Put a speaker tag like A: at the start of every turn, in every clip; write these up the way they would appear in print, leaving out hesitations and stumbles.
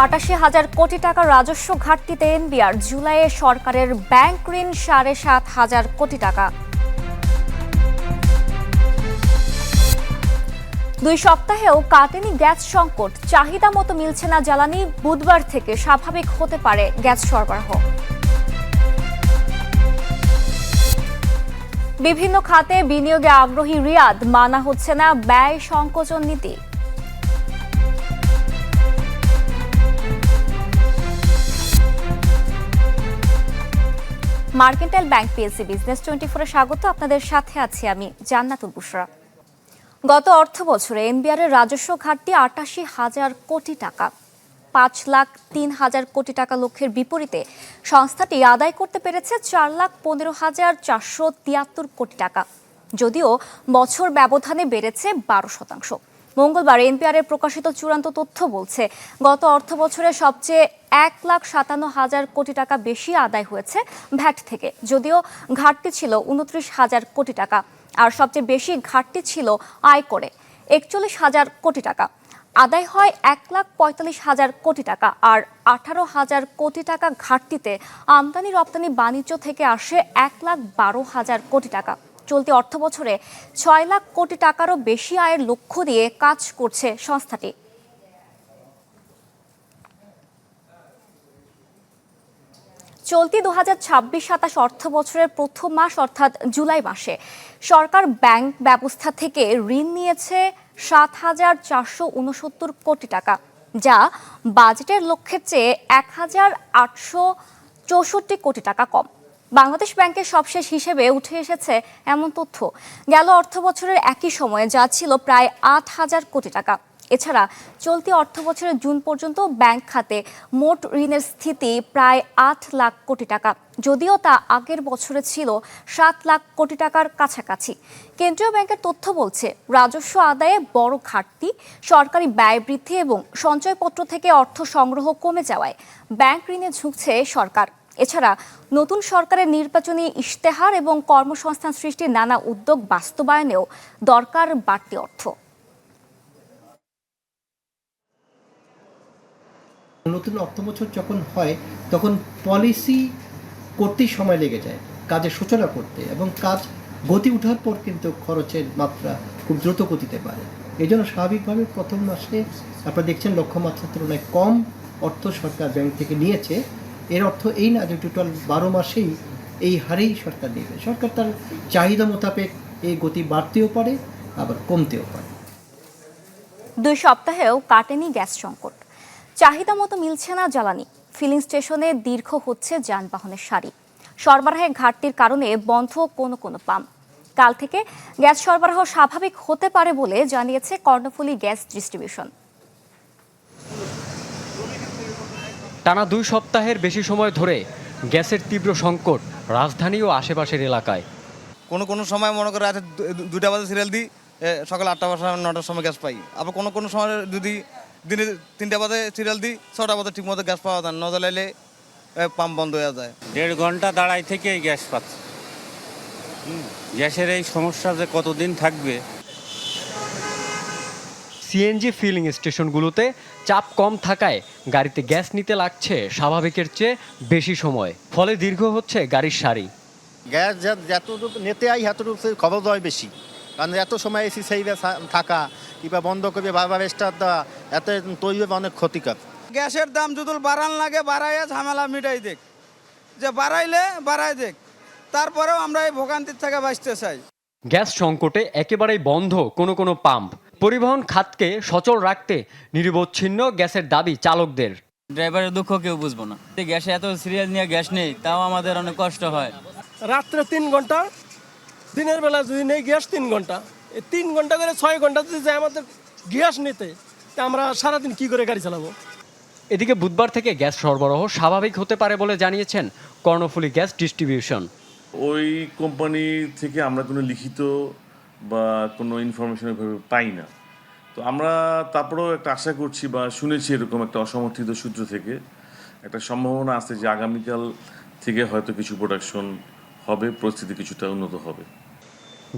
A: ৮৮,০০০ কোটি টাকা রাজস্ব ঘাটতিতে এনবিআর, জুলাইয়ে সরকারের ব্যাংক ঋণ ৭,৫০০ কোটি টাকা। ২ সপ্তাহেও কাটেনি গ্যাস সংকট, চাহিদা মতো মিলছে না জ্বালানি, বুধবার থেকে স্বাভাবিক হতে পারে গ্যাস সরবরাহ। বিভিন্ন খাতে বিনিয়োগে আগ্রহী রিয়াদ, মানা হচ্ছে না ব্যয় সংকোচন নীতি। মার্কেন্টাইল ব্যাংক পিএলসি বিজনেস 24-এ স্বাগত। আপনাদের সাথে আছি আমি জান্নাতুল বুশরা। গত অর্থ বছরে এনবিআর এর রাজস্ব ঘাটতি ৮৮,০০০ কোটি টাকা, ৫,০৩,০০০ কোটি টাকা লক্ষ্যের বিপরীতে সংস্থাটি আদায় করতে পেরেছে ৪,১৫,৪৭৩ কোটি টাকা, যদিও বছর ব্যবধানে বেড়েছে ১২%। মঙ্গলবার এনবিআর এর প্রকাশিত চূড়ান্ত তথ্য বলছে, গত অর্থ বছরে সবচেয়ে ১,৫৭,০০০ কোটি টাকা বেশি আদায় হয়েছে ভ্যাট থেকে, যদিও ঘাটতি ছিল ২৯,০০০ কোটি টাকা, আর সবচেয়ে বেশি ঘাটতি ছিল আয়করে ৪১,০০০ কোটি টাকা। আদায় হয় ১,৪৫,০০০ কোটি টাকা, আর ১৮,০০০ কোটি টাকা ঘাটতিতে আমদানি রপ্তানি বাণিজ্য থেকে আসে ১,১২,০০০ কোটি টাকা। চলতি অর্থ বছরে ৬ লাখ কোটি টাকারও বেশি আয়ের লক্ষ্য দিয়ে কাজ করছে সংস্থাটি। চলতি ২০২৬-২৭ অর্থ বছরের প্রথম মাস অর্থাৎ জুলাই মাসে সরকার ব্যাংক ব্যবস্থা থেকে ঋণ নিয়েছে ৭,৪৬৯ কোটি টাকা, যা বাজেটের লক্ষ্যের চেয়ে ১,৮৬৪ কোটি টাকা কম। বাংলাদেশ ব্যাংকের সবশেষ হিসেবে উঠে এসেছে এমন তথ্য, গেল অর্থ বছরের একই সময়ে যা ছিল প্রায় ৮,০০০ কোটি টাকা। এছাড়া চলতি অর্থ বছরের জুন পর্যন্ত ব্যাংক খাতে মোট ঋণের স্থিতি প্রায় ৮ লাখ কোটি টাকা, যদিও তা আগের বছরে ছিল ৭ লাখ কোটি টাকার কাছাকাছি। কেন্দ্রীয় ব্যাংকের তথ্য বলছে, রাজস্ব আদায়ে বড় ঘাটতি, সরকারি ব্যয় বৃদ্ধি এবং সঞ্চয়পত্র থেকে অর্থ সংগ্রহ কমে যাওয়ায় ব্যাংক ঋণে ঝুঁকছে সরকার। এছাড়া নতুন সরকারের নির্বাচনী ইশতেহার এবং কর্মসংস্থান সৃষ্টির নানা উদ্যোগ বাস্তবায়নেও দরকার বাড়তি অর্থ।
B: নতুন অর্থবছর যখন হয় তখন পলিসি করতেই সময় লেগে যায়, কাজের সূচনা করতে, এবং কাজ গতি ওঠার পর কিন্তু খরচের মাত্রা খুব দ্রুত গতিতে বাড়ে। এই জন্য স্বাভাবিকভাবে প্রথম মাসে আপনারা দেখছেন লক্ষ্যমাত্রার তুলনায় কম অর্থ সরকার ব্যাংক থেকে নিয়েছে। এর অর্থ এই না যে টোটাল ১২ মাসেই এই হারেই সরকার নেবে। সরকার তার চাহিদা মোতাবেক এই গতি বাড়তেও পারে, আবার কমতেও পারে।
A: ২ সপ্তাহেও কাটেনি গ্যাস সংকট, চাহিদা মতো মিলছে না জ্বালানি, ফিলিং স্টেশনে দীর্ঘ হচ্ছে যানবাহনের সারি, সরবরাহের ঘাটতির কারণে বন্ধ কোনো কোনো পাম্প। কাল থেকে গ্যাস সরবরাহ স্বাভাবিক হতে পারে বলে জানিয়েছে কর্ণফুলী গ্যাস ডিস্ট্রিবিউশন।
C: টানা ২ সপ্তাহের বেশি সময় ধরে গ্যাসের তীব্র সংকট রাজধানী ও আশেপাশের এলাকায়।
D: কোনো সময় মনে করে রাতে ২টা বাজে সিরিয়াল দিই, সকাল ৮টা বা ৯টার সময় গ্যাস পাই। আবার কোনো সময় যদি দিনে ৩টা বাজে সিরিয়াল দিই, ৬টা বাজে ঠিক মতো গ্যাস পাওয়া যায় না, জ্বালাইলে পাম্প বন্ধ হয়ে যায়।
E: ১.৫ ঘন্টা দাঁড়াই থেকেই গ্যাস পাচ্ছে। গ্যাসের এই সমস্যা যে কতদিন থাকবে।
C: সিএনজি ফিলিং স্টেশনগুলোতে চাপ কম থাকায় গাড়িতে গ্যাস নিতে লাগছে স্বাভাবিকের চেয়ে বেশি সময়, ফলে দীর্ঘ হচ্ছে গাড়ির সারি।
F: গ্যাস যতটুকু নিতে আই এতটুকু খবর দেওয়া বেশি, কারণ এত সময় এসি সেই থাকা কিংবা বন্ধ করবে বারবার স্টার্ট দেওয়া, এত তৈরি হবে অনেক ক্ষতিকর।
G: গ্যাসের দাম যদি বাড়ান লাগে বাড়াইয়া ঝামেলা মিটাই দেখ, যে বাড়াইলে বাড়াই দেখ, তারপরেও আমরা এই ভোগান্তির থেকে বাঁচতে চাই।
C: গ্যাস সংকটে একেবারেই বন্ধ কোনো পাম্প, পরিবহন খাতকে সচল রাখতে নিরবচ্ছিন্ন গ্যাসের দাবি চালকদের।
H: ড্রাইভারের দুঃখ কেউ বুঝবো না, গ্যাসে এত সিরিয়াল নিয়ে গ্যাস নেই, তাও আমাদের অনেক কষ্ট হয়।
I: রাত্রে ৩ ঘন্টা, দিনের বেলা যদি নেই গ্যাস 3 ঘন্টা, এই 3 ঘন্টা করে 6 ঘন্টা যদি যায় আমাদের গ্যাস নিতে, তা আমরা সারাদিন কি করে গাড়ি চালাবো।
C: এদিকে বুধবার থেকে গ্যাস সরবরাহ স্বাভাবিক হতে পারে বলে জানিয়েছেন কর্ণফুলী গ্যাস ডিস্ট্রিবিউশন।
J: ওই কোম্পানি থেকে আমরা কোনো লিখিত বা কোনো ইনফরমেশন পাই না, তো আমরা তারপরেও একটা আশা করছি বা শুনেছি এরকম একটা অসমর্থিত সূত্র থেকে একটা সম্ভাবনা আছে যে আগামীকাল থেকে হয়তো কিছু প্রোডাকশন হবে, পরিস্থিতি কিছুটা উন্নত হবে।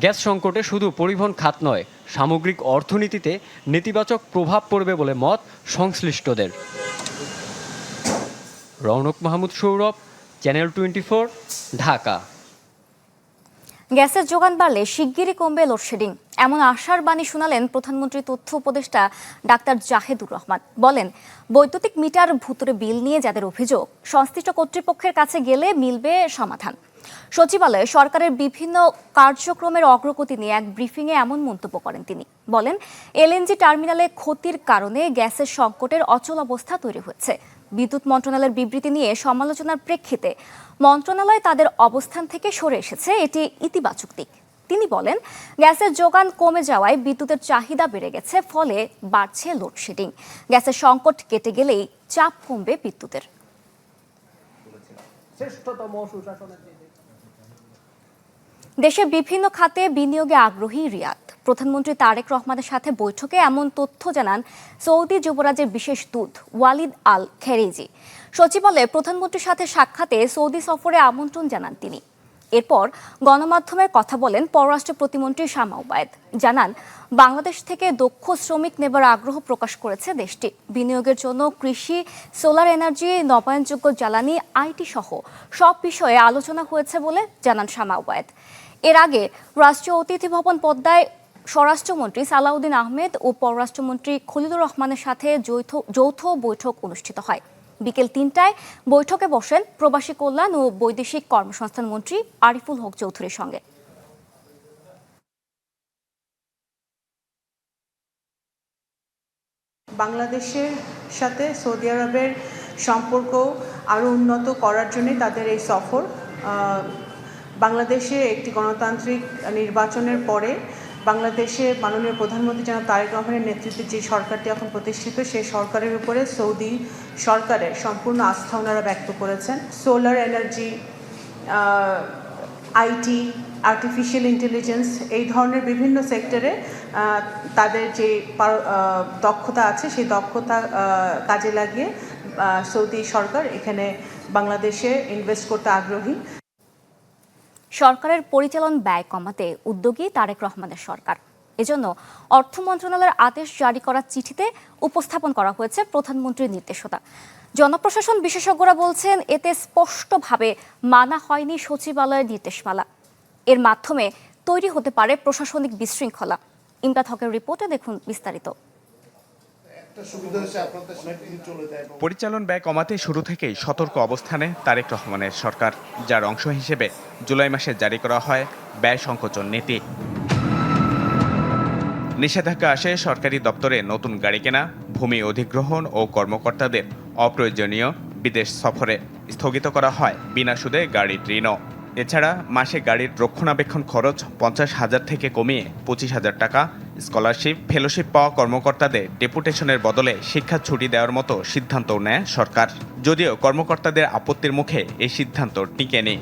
C: গ্যাস সংকটে শুধু পরিবহন খাত নয়, সামগ্রিক অর্থনীতিতে নেতিবাচক প্রভাব পড়বে বলে মত সংশ্লিষ্টদের। রৌনক মাহমুদ সৌরভ, চ্যানেল 24, ঢাকা।
A: গ্যাসের যোগান বাড়লে শিগগিরই কমবে লোডশেডিং, এমন আশার বাণী শোনালেন প্রধানমন্ত্রী তথ্য উপদেষ্টা ডাক্তার জাহেদুর রহমান। বলেন, বৈদ্যুতিক মিটার ভুতুরে বিল নিয়ে যাদের অভিযোগ, সংশ্লিষ্ট কর্তৃপক্ষের কাছে গেলে মিলবে সমাধান। সচিবালয়ে সরকারের বিভিন্ন কার্যক্রমের অগ্রগতি নিয়ে এক ব্রিফিংয়ে এমন মন্তব্য করেন তিনি। বলেন, এলএনজি টার্মিনালে ক্ষতির কারণে গ্যাসের সংকটের অচল অবস্থা তৈরি হয়েছে। বিদ্যুৎ মন্ত্রণালয়ের বিবৃতি নিয়ে সমালোচনার প্রেক্ষিতে মন্ত্রণালয় তাদের অবস্থান থেকে সরে এসেছে, এটি ইতিবাচক দিক। তিনি বলেন, গ্যাসের যোগান কমে যাওয়ায় বিদ্যুতের চাহিদা বেড়ে গেছে, ফলে বাড়ছে লোডশেডিং। গ্যাসের সংকট কেটে গেলেই চাপ কমবে বিদ্যুতের। দেশের বিভিন্ন খাতে বিনিয়োগে আগ্রহী রিয়াদ। প্রধানমন্ত্রী তারেক রহমানের সাথে বৈঠকে এমন তথ্য জানান সৌদি যুবরাজের বিশেষ দূত ওয়ালিদ আল খেরেজি। সচিবালয়ে প্রধানমন্ত্রীর সাথে সাক্ষাতে সৌদি সফরে আমন্ত্রণ জানান তিনি। এরপর গণমাধ্যমের কথা বলেন পররাষ্ট্র প্রতিমন্ত্রী শামা ওবায়েদ। জানান, বাংলাদেশ থেকে দক্ষ শ্রমিক নেবার আগ্রহ প্রকাশ করেছে দেশটি। বিনিয়োগের জন্য কৃষি, সোলার এনার্জি, নবায়নযোগ্য জ্বালানি, আইটি সহ সব বিষয়ে আলোচনা হয়েছে বলে জানান শামা ওবায়েদ। এর আগে রাষ্ট্রীয় অতিথি ভবন পদ্মায় স্বরাষ্ট্রমন্ত্রী সালাউদ্দিন আহমেদ ও পররাষ্ট্রমন্ত্রী খলিলুর রহমানের সাথে যৌথ বৈঠক অনুষ্ঠিত হয়। বিকেল 3টায় বৈঠকে বসেন প্রবাসী কল্যাণ ও বৈদেশিক কর্মসংস্থান মন্ত্রী আরিফুল হক চৌধুরীর সঙ্গে।
K: বাংলাদেশের সাথে সৌদি আরবের সম্পর্ক আরও উন্নত করার জন্যই তাদের এই সফর। বাংলাদেশে একটি গণতান্ত্রিক নির্বাচনের পরে বাংলাদেশে মাননীয় প্রধানমন্ত্রী জনাব তারেক রহমানের নেতৃত্বে যে সরকারটি এখন প্রতিষ্ঠিত, সেই সরকারের উপরে সৌদি সরকারের সম্পূর্ণ আস্থা ওনারা ব্যক্ত করেছেন। Solar energy, IT, artificial intelligence, এই ধরনের বিভিন্ন সেক্টরে তাদের যে দক্ষতা আছে, সেই দক্ষতা কাজে লাগিয়ে সৌদি সরকার এখানে বাংলাদেশে ইনভেস্ট করতে আগ্রহী।
A: সরকারের পরিচালন ব্যয় কমাতে উদ্যোগী তারেক রহমানের সরকার। এজন্য অর্থ মন্ত্রণালয়ের আদেশ জারি করার চিঠিতে উপস্থাপন করা হয়েছে প্রধানমন্ত্রীর নির্দেশনা। জনপ্রশাসন বিশেষজ্ঞরা বলছেন, এতে স্পষ্টভাবে মানা হয়নি সচিবালয়ের নির্দেশমালা। এর মাধ্যমে তৈরি হতে পারে প্রশাসনিক বিশৃঙ্খলা। ইমদাদ হকের রিপোর্টে দেখুন বিস্তারিত।
L: পরিচালন ব্যয় কমাতে শুরু থেকেই সতর্ক অবস্থানে তারেক রহমানের সরকার, যার অংশ হিসেবে জুলাই মাসে জারি করা হয় ব্যয় সংকোচন নীতি। নিষেধাজ্ঞা আসে সরকারি দপ্তরে নতুন গাড়ি কেনা, ভূমি অধিগ্রহণ ও কর্মকর্তাদের অপ্রয়োজনীয় বিদেশ সফরে। স্থগিত করা হয় বিনা সুদে গাড়ির ঋণও। এছাড়া মাসে গাড়ির রক্ষণাবেক্ষণ খরচ 50,000 থেকে কমিয়ে 25,000 টাকা, স্কলারশিপ, ফেলোশিপ পাওয়া কর্মকর্তাদের ডেপুটেশনের বদলে শিক্ষা ছুটি দেওয়ার মতো সিদ্ধান্তও নেয় সরকার। যদিও কর্মকর্তাদের আপত্তির মুখে এই সিদ্ধান্ত টিকে নেই।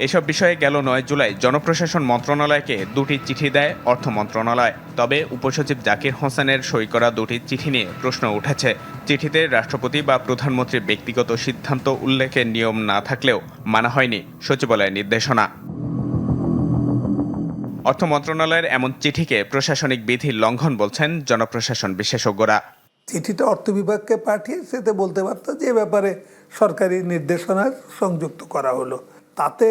L: এসব বিষয়ে গেল 9 জুলাই জনপ্রশাসন মন্ত্রণালয়কে 2টি চিঠি দেয় অর্থ মন্ত্রণালয়। তবে উপসচিব জাকির হোসেনের সই করা 2টি চিঠি নিয়ে প্রশ্ন উঠেছে। চিঠিতে রাষ্ট্রপতি বা প্রধানমন্ত্রীর ব্যক্তিগত সিদ্ধান্ত উল্লেখের নিয়ম না থাকলেও মানা হয়নি সচিবালয়ের নির্দেশনা। অর্থ মন্ত্রণালয়ের এমন চিঠিকে প্রশাসনিক বিধির লঙ্ঘন বলছেন জনপ্রশাসন বিশেষজ্ঞরা।
M: চিঠিটা অর্থ বিভাগকে পাঠিয়ে সেতে বলতে পারত যে ব্যাপারে সরকারি নির্দেশনা সংযুক্ত করা হলো, তাতে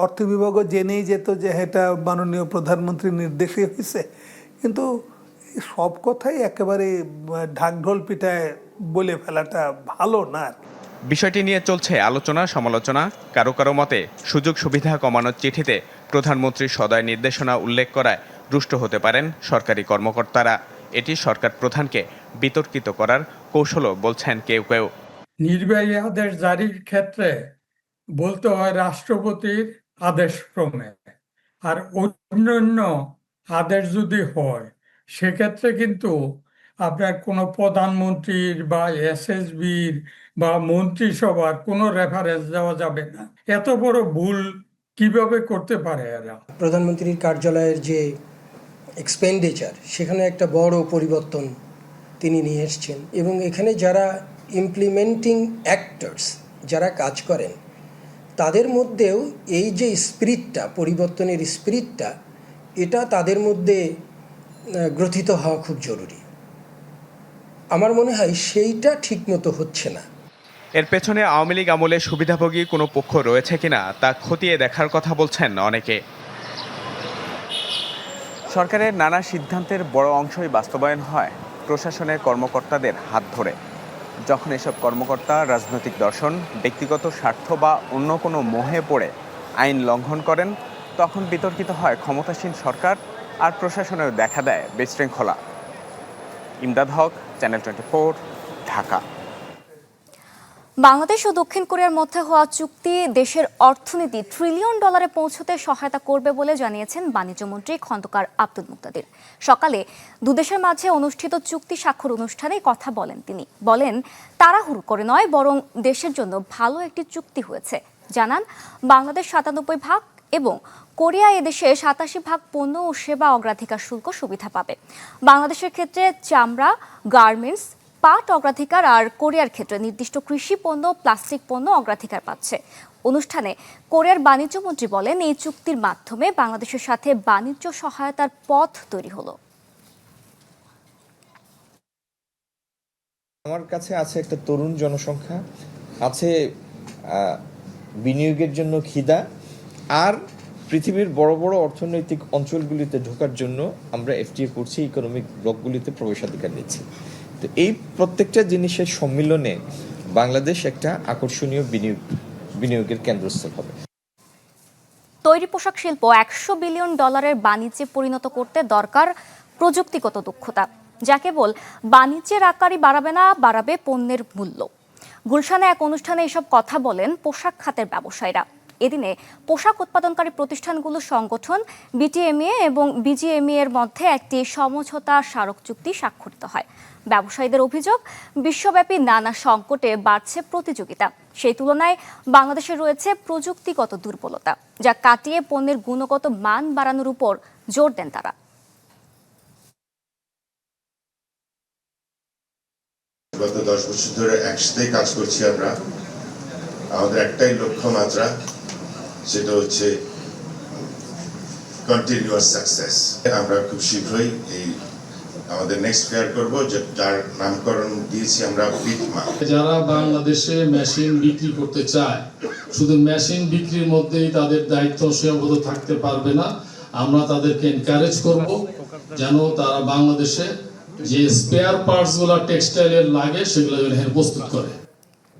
M: অর্থ বিভাগও জেনেই যেত যে এটা মাননীয় প্রধানমন্ত্রীর নির্দেশে হয়েছে। কিন্তু সব কথাই একেবারে ঢাকঢোল পিটায় বলে ফেলাটা ভালো না।
L: বিষয়টি নিয়ে চলছে আলোচনা সমালোচনা। কারো কারো মতে সুযোগ সুবিধা কমানোর চিঠিতে প্রধানমন্ত্রীর সদয় নির্দেশনা উল্লেখ করায় রুষ্ট হতে পারেন সরকারি কর্মকর্তারা। এটি সরকার প্রধানকে বিতর্কিত করার কৌশলও বলছেন কেউ কেউ।
N: নির্বাহী আদেশ জারির ক্ষেত্রে বলতে হয় রাষ্ট্রপতির আদেশ ক্রমে, আর অন্যান্য আদেশ যদি হয় সেক্ষেত্রে কিন্তু আপনার কোনো প্রধানমন্ত্রীর বা এসএসবির বা মন্ত্রিসভার কোনো রেফারেন্স দেওয়া যাবে না। এত বড় ভুল কিভাবে করতে পারে এরা?
O: প্রধানমন্ত্রীর কার্যালয়ের যে এক্সপেন্ডিচার, সেখানে একটা বড় পরিবর্তন তিনি নিয়ে এসছেন, এবং এখানে যারা ইমপ্লিমেন্টিং অ্যাক্টরস, যারা কাজ করেন, তাদের মধ্যেও এই যে স্পিরিটটা, পরিবর্তনের স্পিরিটটা, এটা তাদের মধ্যে গ্রথিত হওয়া খুব জরুরি। আমার মনে হয় সেইটা ঠিকমতো হচ্ছে না।
L: এর পেছনে আওয়ামী লীগ আমলে সুবিধাভোগী কোনো পক্ষ রয়েছে কিনা তা খতিয়ে দেখার কথা বলছেন অনেকে। সরকারের নানা সিদ্ধান্তের বড় অংশই বাস্তবায়ন হয় প্রশাসনের কর্মকর্তাদের হাত ধরে। যখন এসব কর্মকর্তা রাজনৈতিক দর্শন, ব্যক্তিগত স্বার্থ বা অন্য কোনো মোহে পড়ে আইন লঙ্ঘন করেন, তখন বিতর্কিত হয় ক্ষমতাসীন সরকার আর প্রশাসনেও দেখা দেয় বিশৃঙ্খলা। ইমদাদ হক, চ্যানেল 24, ঢাকা।
A: বাংলাদেশ ও দক্ষিণ কোরিয়ার মধ্যে হওয়া চুক্তি দেশের অর্থনীতি $1 ট্রিলিয়ন পৌঁছতে সহায়তা করবে বলে জানিয়েছেন বাণিজ্যমন্ত্রী খন্দকার আব্দুল মুক্তাদির। সকালে দুদেশের মাঝে অনুষ্ঠিত চুক্তি স্বাক্ষর অনুষ্ঠানে কথা বলেন তিনি। বলেন, তাড়াহুড়ো করে নয়, বরং দেশের জন্য ভালো একটি চুক্তি হয়েছে। জানান, বাংলাদেশ 97% এবং কোরিয়া এদেশে 87% পণ্য ও সেবা অগ্রাধিকার শুল্ক সুবিধা পাবে। বাংলাদেশের ক্ষেত্রে চামড়া, গার্মেন্টস, পাট অগ্রাধিকার আর কোরিয়ার ক্ষেত্রে নির্দিষ্ট কৃষি পণ্য, প্লাস্টিক পণ্য অগ্রাধিকার পাচ্ছে। অনুষ্ঠানে কোরিয়ার বাণিজ্যমন্ত্রী বলেন, এই চুক্তির মাধ্যমে বাংলাদেশের সাথে বাণিজ্য সহায়তার পথ তৈরি হলো।
P: আমার কাছে আছে একটা তরুণ জনসংখ্যা, আছে বিনিয়োগের জন্য খিদা, আর পৃথিবীর বড় বড় অর্থনৈতিক অঞ্চলগুলিতে ঢোকার জন্য আমরা এফটিএ করছি, ইকোনমিক ব্লকগুলিতে প্রবেশাধিকার নিচ্ছি। তো এই প্রত্যেকটা জিনিসের সম্মিলনে বাংলাদেশ একটা আকর্ষণীয় বিনিয়োগের কেন্দ্রস্থল হবে।
A: তৈরি পোশাক শিল্প $100 বিলিয়ন বাণিজ্যে পরিণত করতে দরকার প্রযুক্তিগত দক্ষতা, যা কেবল বাণিজ্যের আকারই বাড়াবে না, বাড়াবে পণ্যের মূল্য। গুলশানে এক অনুষ্ঠানে এসব কথা বলেন পোশাক খাতের ব্যবসায়ীরা। এদিনে পোশাক উৎপাদনকারী প্রতিষ্ঠানগুলোর সংগঠন বিটিএমএ এবং বিজিএমএ এর মধ্যে একটি সমঝোতা স্মারক চুক্তি স্বাক্ষরিত হয়। ব্যবসায়ীদের অভিযোগ, বিশ্বব্যাপী নানা সংকটে বাড়ছে প্রতিযোগিতা। সেই তুলনায় বাংলাদেশে রয়েছে প্রযুক্তিগত দুর্বলতা, যা কাটিয়ে পণ্যের গুণগত মান বাড়ানোর উপর জোর দেন তারা।
Q: গত 10 বছর ধরে একসাথে কাজ করছি আমরা। আমাদের একটাই লক্ষ্যমাত্রা, সেটা হচ্ছে কন্টিনিউয়াস সাকসেস। আমরা খুব শীঘ্রই এই আমাদের নেক্সট ফেয়ার করব, যার নামকরণ দিয়েছি আমরা বিটমা।
R: যারা বাংলাদেশে মেশিন বিক্রি করতে চায়, শুধু মেশিন বিক্রির মধ্যেই তাদের দায়িত্ব সীমাবদ্ধ থাকতে পারবে না। আমরা তাদেরকে এনকারেজ করব যেন তারা বাংলাদেশে যে স্পেয়ার পার্টস গুলো টেক্সটাইলের লাগে সেগুলো প্রস্তুত করে।